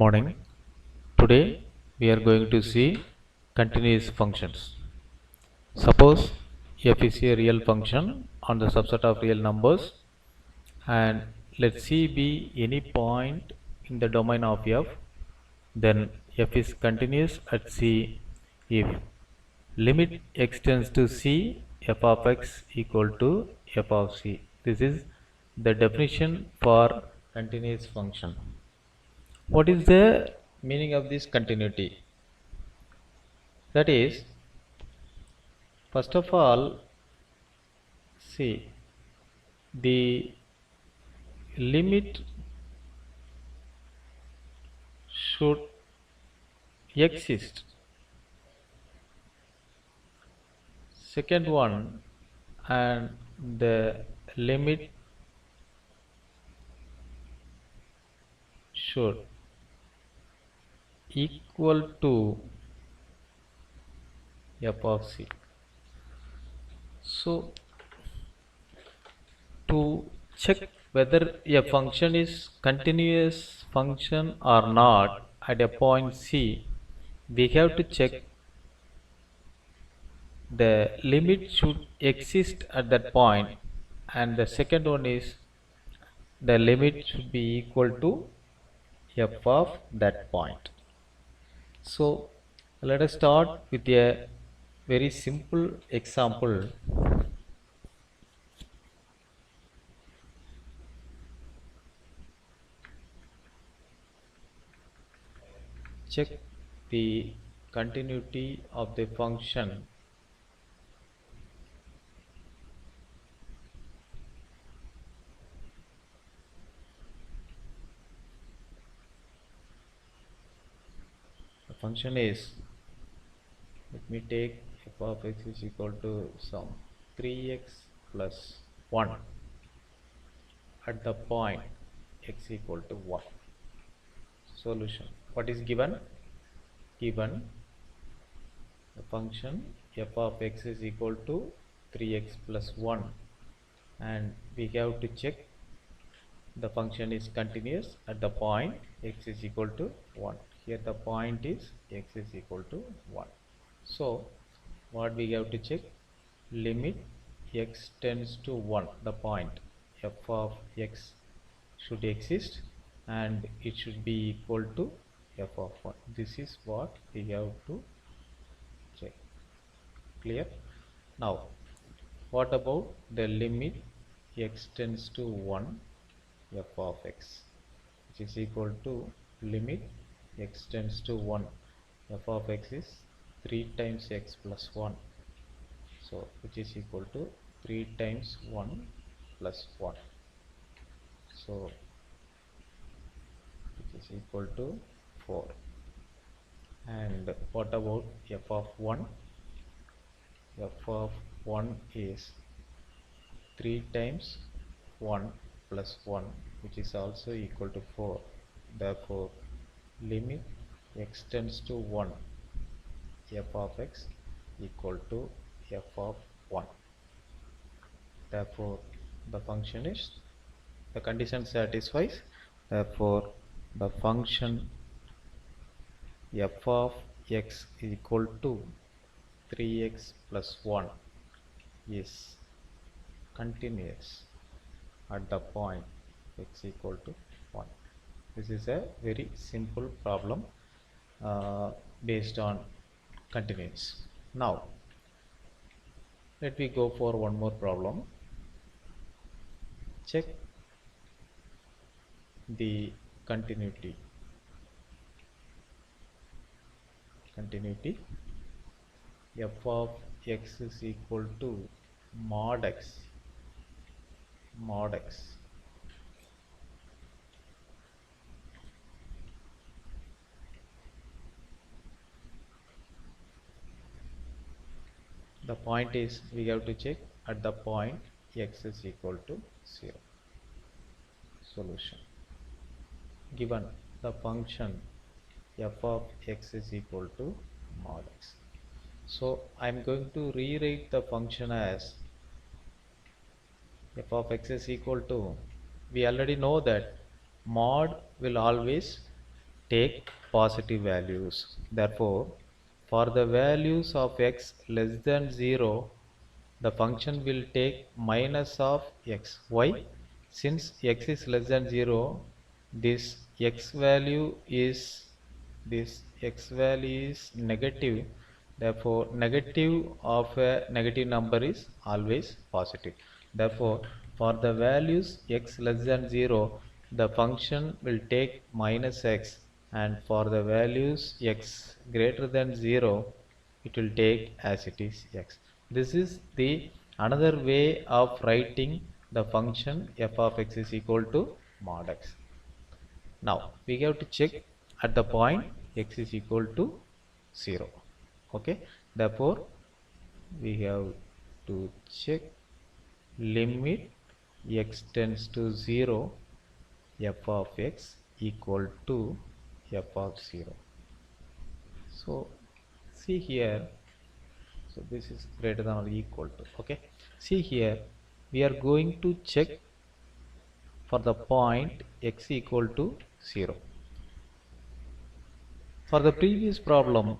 morning. Today we are going to see continuous functions. Suppose f is a real function on the subset of real numbers, and let C be any point in the domain of f. Then f is continuous at C if limit x tends to C, f of x equal to f of C. This is the definition for continuous function. What is the meaning of this continuity? That is, first of all, see, the limit should exist. Second one, and the limit should equal to f of C. So, to check whether a function is continuous function or not at a point C, we have to check the limit should exist at that point, and the second one is the limit should be equal to f of that point. So let us start with a very simple example. Check the continuity of the function function is, let me take f of x is equal to some 3x plus 1 at the point x equal to 1. Solution. What is given? Given the function f of x is equal to 3x plus 1, and we have to check the function is continuous at the point x is equal to 1. Here the point is x is equal to 1. So what we have to check? Limit x tends to 1, the point f of x should exist and it should be equal to f of 1. This is what we have to check. Clear? Now what about the limit x tends to 1 f of x, which is equal to limit x tends to 1 f of x is 3 times x plus 1, so which is equal to 3 times 1 plus 1, so which is equal to 4. And what about f of 1? F of 1 is 3 times 1 plus 1, which is also equal to 4. Therefore limit x tends to 1 f of x equal to f of 1. Therefore the function is, the condition satisfies, therefore the function f of x equal to 3x plus 1 is continuous at the point x equal to 1. This is a very simple problem based on continuous. Now let me go for one more problem. Check the continuity. F of x is equal to mod x. The point is, we have to check at the point x is equal to 0. Solution. Given the function f of x is equal to mod x. So I am going to rewrite the function as f of x is equal to, we already know that mod will always take positive values. Therefore, for the values of x less than 0, the function will take minus of x. Why? Since x is less than 0, this x value is negative. Therefore, negative of a negative number is always positive. Therefore, for the values x less than 0, the function will take minus x, and for the values x greater than 0, it will take as it is x. This is the another way of writing the function f of x is equal to mod x. Now we have to check at the point x is equal to 0. Okay, therefore we have to check limit x tends to 0 f of x equal to f of 0. So see here, so this is greater than or equal to. Okay, see here, we are going to check for the point x equal to 0. For the previous problem,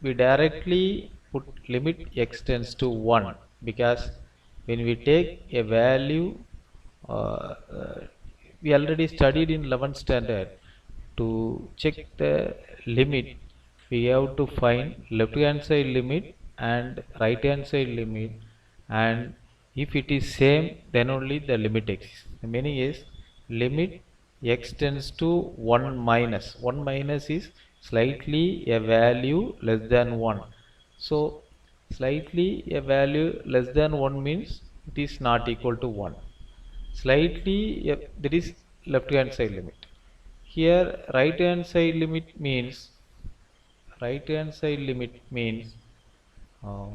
we directly put limit x tends to 1, because when we take a value, uh, uh, we already studied in 11th standard, to check the limit we have to find left hand side limit and right hand side limit, and if it is same, then only the limit exists. The meaning is limit x tends to 1 minus. 1 minus is slightly a value less than 1. So slightly a value less than 1 means it is not equal to 1. Slightly there is left hand side limit. Here right hand side limit means uh,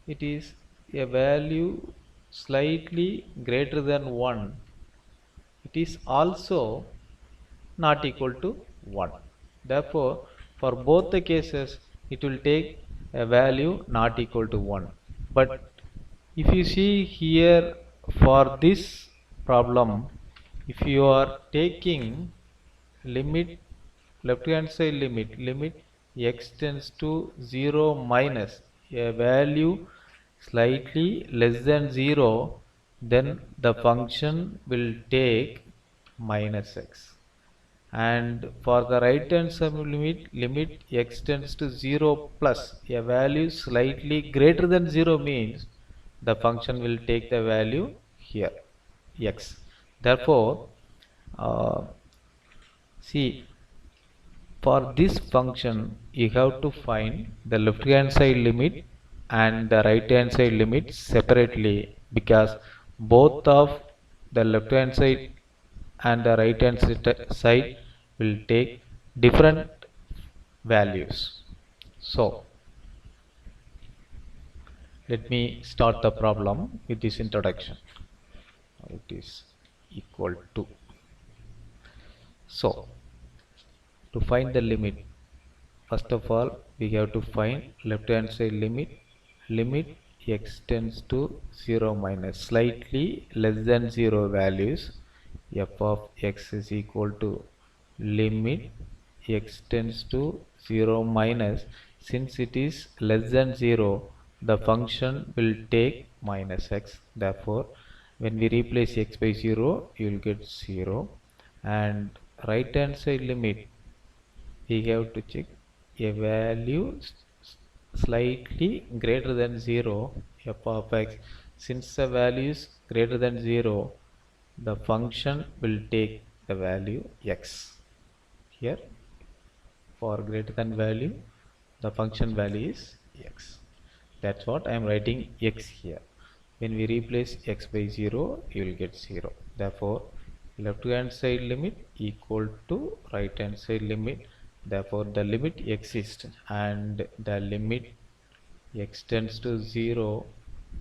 it is a value slightly greater than 1. It is also not equal to 1. Therefore, for both the cases, it will take a value not equal to 1. But if you see here, for this problem, if you are taking limit left hand side limit x tends to 0 minus a value slightly less than 0, then the function will take minus x. And for the right hand side limit x tends to 0 plus a value slightly greater than 0 means the function will take the value here x. Therefore, uh, see, for this function you have to find the left hand side limit and the right hand side limit separately, because both of the left hand side and the right hand side will take different values. So let me start the problem with this introduction. It is equal to, so to find the limit, first of all we have to find left hand side limit x tends to 0 minus slightly less than 0 values f of x is equal to limit x tends to 0 minus, since it is less than 0, the function will take minus x. Therefore, when we replace x by 0, you will get 0. And right hand side limit, we have to check a value slightly greater than 0 f of x. Since the value is greater than 0, the function will take the value x. Here, for greater than value, the function value is x. That's what I am writing x here. When we replace x by 0, you will get 0. Therefore, left hand side limit equal to right hand side limit. Therefore, the limit exists and the limit x tends to 0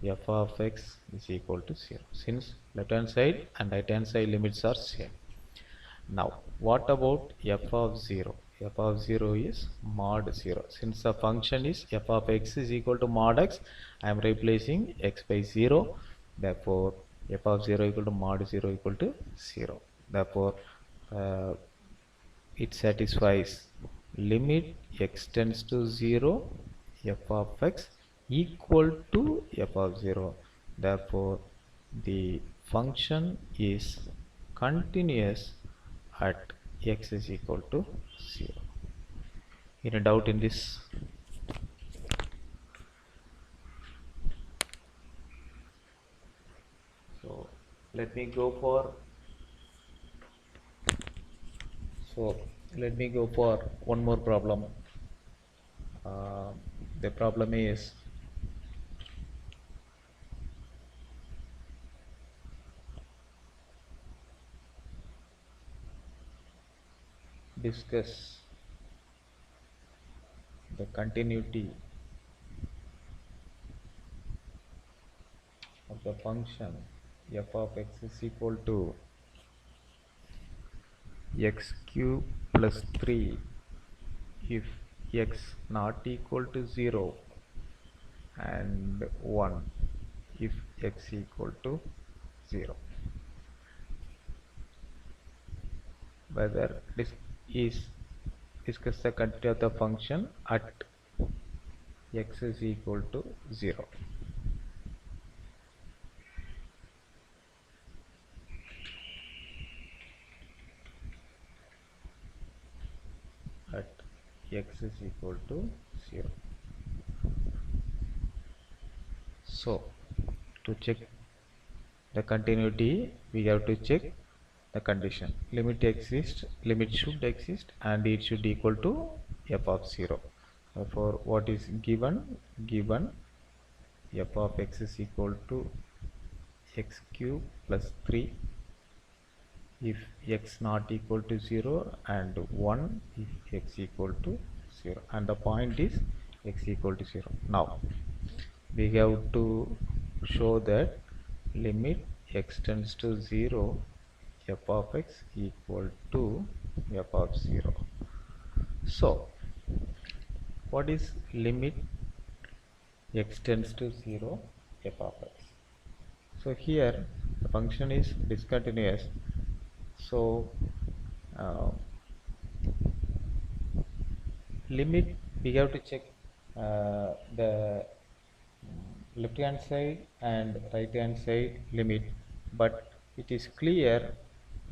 f of x is equal to 0, since left hand side and right hand side limits are same. Now, what about f of 0? F of 0 is mod 0. Since the function is f of x is equal to mod x, I am replacing x by 0. Therefore, f of 0 equal to mod 0 equal to 0. Therefore, uh, it satisfies limit x tends to 0 f of x equal to f of 0. Therefore, the function is continuous at x is equal to 0. Any doubt in this? So let me go for one more problem. Uh, the problem is discuss the continuity of the function f of x is equal to x cube plus 3 if x not equal to 0 and 1 if x equal to 0. Whether this is discuss the continuity of the function at x is equal to 0. At x is equal to 0. So to check the continuity, we have to check the condition. Limit should exist and it should equal to f of 0. Therefore, what is given? Given f of x is equal to x cube plus 3 if x not equal to 0 and 1 if x equal to 0, and the point is x equal to 0. Now we have to show that limit x tends to 0 f of x equal to f of 0. So what is limit x tends to 0 f of x? So here the function is discontinuous. So limit, we have to check the left hand side and right hand side limit, but it is clear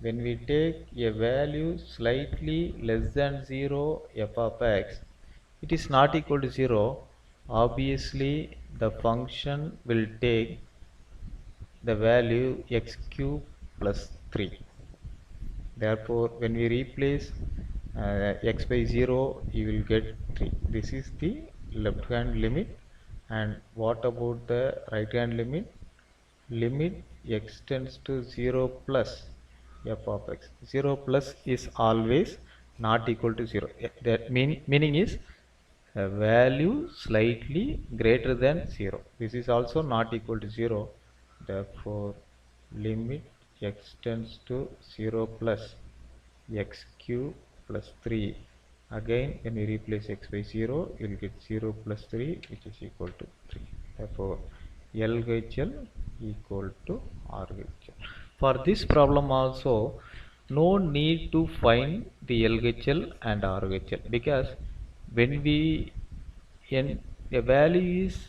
when we take a value slightly less than 0 f of x, it is not equal to 0. Obviously the function will take the value x cube plus 3. Therefore, when we replace x by 0, you will get 3. This is the left hand limit. And what about the right hand limit? Limit x tends to 0 plus f of x. 0 plus is always not equal to 0. That meaning is a value slightly greater than 0. This is also not equal to 0. Therefore, limit x tends to 0 plus x cube plus 3. Again, when we replace x by 0, you will get 0 plus 3, which is equal to 3. Therefore, LHL equal to RHL. For this problem also, no need to find the LHL and RHL, because when the value is,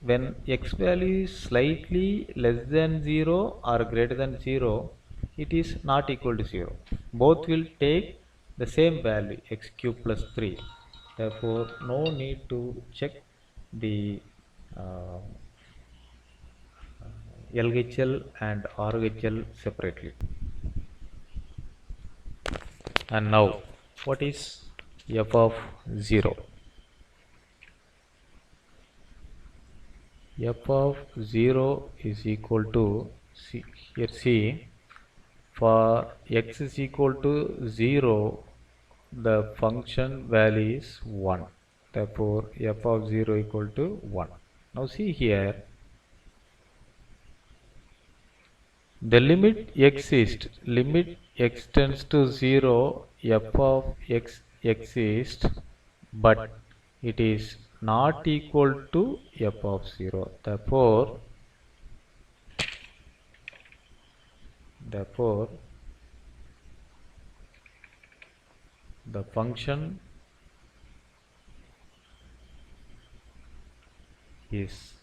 when x value is slightly less than 0 or greater than 0, it is not equal to 0. Both will take the same value, x cube plus 3. Therefore, no need to check the uh, LHL and RHL separately. And now, what is f of 0? F of 0 is equal to, see, for x is equal to 0, the function value is 1. Therefore, f of 0 equal to 1. Now see here, the limit x tends to 0, f of x exists, but it is not equal to f of 0. Therefore, Therefore, the function is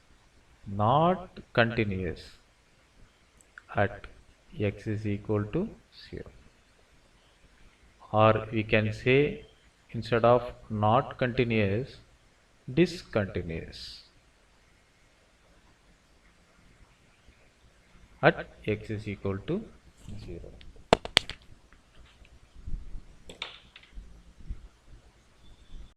not continuous at x is equal to 0. Or we can say, instead of not continuous, discontinuous at x is equal to 0.